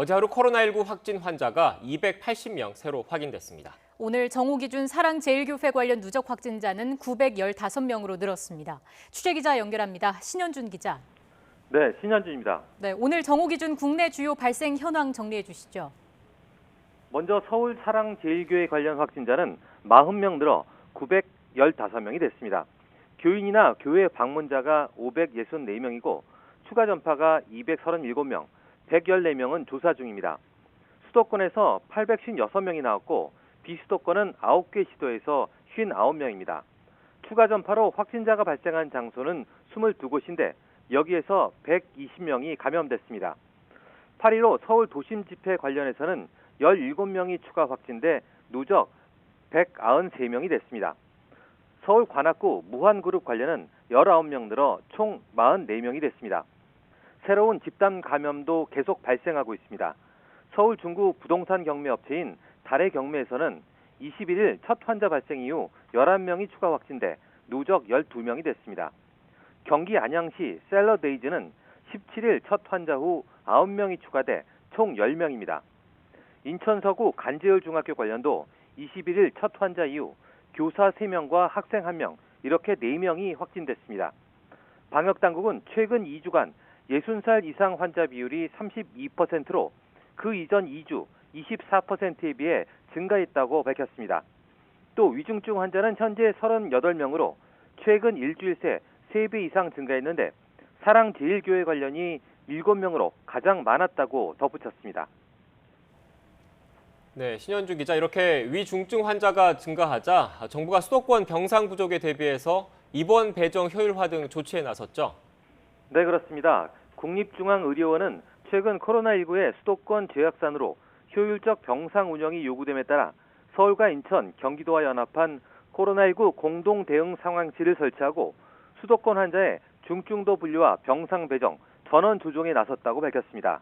어제 하루 코로나19 확진 환자가 280명 새로 확인됐습니다. 오늘 정오 기준 사랑제일교회 관련 누적 확진자는 915명으로 늘었습니다. 취재기자 연결합니다. 신현준 기자. 네, 신현준입니다. 네, 오늘 정오 기준 국내 주요 발생 현황 정리해 주시죠. 먼저 서울 사랑제일교회 관련 확진자는 40명 늘어 915명이 됐습니다. 교인이나 교회 방문자가 564명이고 추가 전파가 237명, 114명은 조사 중입니다. 수도권에서 856명이 나왔고 비수도권은 9개 시도에서 59명입니다. 추가 전파로 확진자가 발생한 장소는 22곳인데 여기에서 120명이 감염됐습니다. 8.15 서울 도심 집회 관련해서는 17명이 추가 확진돼 누적 193명이 됐습니다. 서울 관악구 무한그룹 관련은 19명 늘어 총 44명이 됐습니다. 새로운 집단 감염도 계속 발생하고 있습니다. 서울 중구 부동산 경매 업체인 달의 경매에서는 21일 첫 환자 발생 이후 11명이 추가 확진돼 누적 12명이 됐습니다. 경기 안양시 샐러데이즈는 17일 첫 환자 후 9명이 추가돼 총 10명입니다. 인천 서구 간제열 중학교 관련도 21일 첫 환자 이후 교사 3명과 학생 1명, 이렇게 4명이 확진됐습니다. 방역당국은 최근 2주간 60살 이상 환자 비율이 32%로 그 이전 2주 24%에 비해 증가했다고 밝혔습니다. 또 위중증 환자는 현재 38명으로 최근 일주일 새 3배 이상 증가했는데 사랑제일교회 관련이 7명으로 가장 많았다고 덧붙였습니다. 네, 신현주 기자, 이렇게 위중증 환자가 증가하자 정부가 수도권 병상 부족에 대비해서 입원 배정 효율화 등 조치에 나섰죠. 네, 그렇습니다. 국립중앙의료원은 최근 코로나19의 수도권 재확산으로 효율적 병상 운영이 요구됨에 따라 서울과 인천, 경기도와 연합한 코로나19 공동 대응 상황실을 설치하고 수도권 환자의 중증도 분류와 병상 배정, 전원 조정에 나섰다고 밝혔습니다.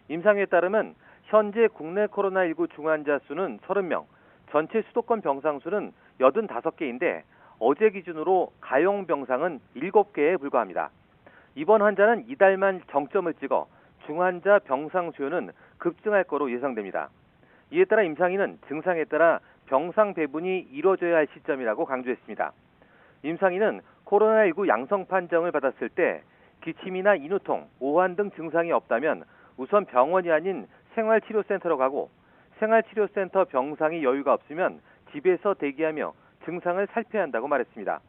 임상회에 따르면 현재 국내 코로나19 중환자 수는 30명, 전체 수도권 병상 수는 85개인데 어제 기준으로 가용 병상은 7개에 불과합니다. 이번 환자는 이달만 정점을 찍어 중환자 병상 수요는 급증할 거로 예상됩니다. 이에 따라 임상인은 증상에 따라 병상 배분이 이루어져야 할 시점이라고 강조했습니다. 임상인은 코로나19 양성 판정을 받았을 때 기침이나 인후통, 오한 등 증상이 없다면 우선 병원이 아닌 생활치료센터로 가고 생활치료센터 병상이 여유가 없으면 집에서 대기하며 증상을 살펴야 한다고 말했습니다.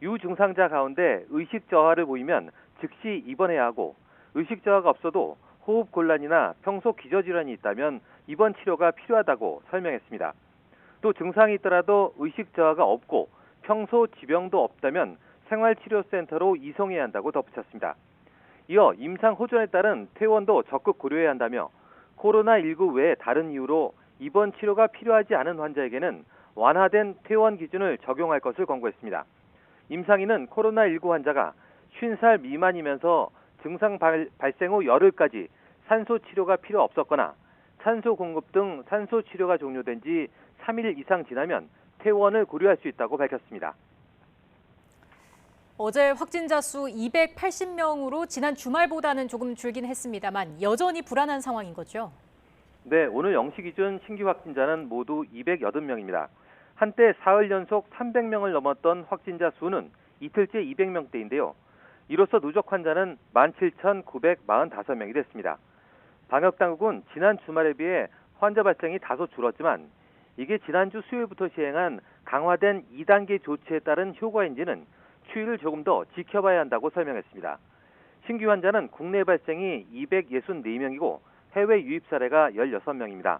유증상자 가운데 의식 저하를 보이면 즉시 입원해야 하고 의식 저하가 없어도 호흡 곤란이나 평소 기저질환이 있다면 입원 치료가 필요하다고 설명했습니다. 또 증상이 있더라도 의식 저하가 없고 평소 지병도 없다면 생활치료센터로 이송해야 한다고 덧붙였습니다. 이어 임상 호전에 따른 퇴원도 적극 고려해야 한다며 코로나19 외에 다른 이유로 입원 치료가 필요하지 않은 환자에게는 완화된 퇴원 기준을 적용할 것을 권고했습니다. 임상인은 코로나19 환자가 50살 미만이면서 증상 발생 후 열흘까지 산소 치료가 필요 없었거나 산소 공급 등 산소 치료가 종료된 지 3일 이상 지나면 퇴원을 고려할 수 있다고 밝혔습니다. 어제 확진자 수 280명으로 지난 주말보다는 조금 줄긴 했습니다만 여전히 불안한 상황인 거죠. 네, 오늘 0시 기준 신규 확진자는 모두 280명입니다. 한때 사흘 연속 300명을 넘었던 확진자 수는 이틀째 200명대인데요. 이로써 누적 환자는 17,945명이 됐습니다. 방역당국은 지난 주말에 비해 환자 발생이 다소 줄었지만 이게 지난주 수요일부터 시행한 강화된 2단계 조치에 따른 효과인지는 추이를 조금 더 지켜봐야 한다고 설명했습니다. 신규 환자는 국내 발생이 264명이고 해외 유입 사례가 16명입니다.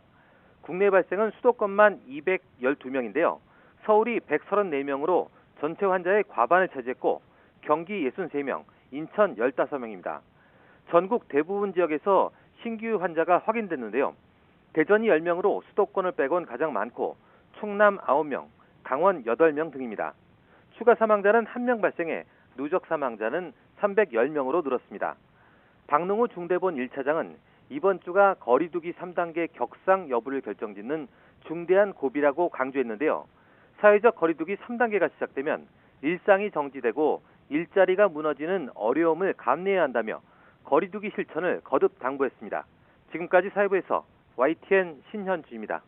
국내 발생은 수도권만 212명인데요. 서울이 134명으로 전체 환자의 과반을 차지했고 경기 63명, 인천 15명입니다. 전국 대부분 지역에서 신규 환자가 확인됐는데요. 대전이 10명으로 수도권을 빼곤 가장 많고 충남 9명, 강원 8명 등입니다. 추가 사망자는 1명 발생해 누적 사망자는 310명으로 늘었습니다. 박능우 중대본 1차장은 이번 주가 거리두기 3단계 격상 여부를 결정짓는 중대한 고비라고 강조했는데요. 사회적 거리두기 3단계가 시작되면 일상이 정지되고 일자리가 무너지는 어려움을 감내해야 한다며 거리두기 실천을 거듭 당부했습니다. 지금까지 사회부에서 YTN 신현주입니다.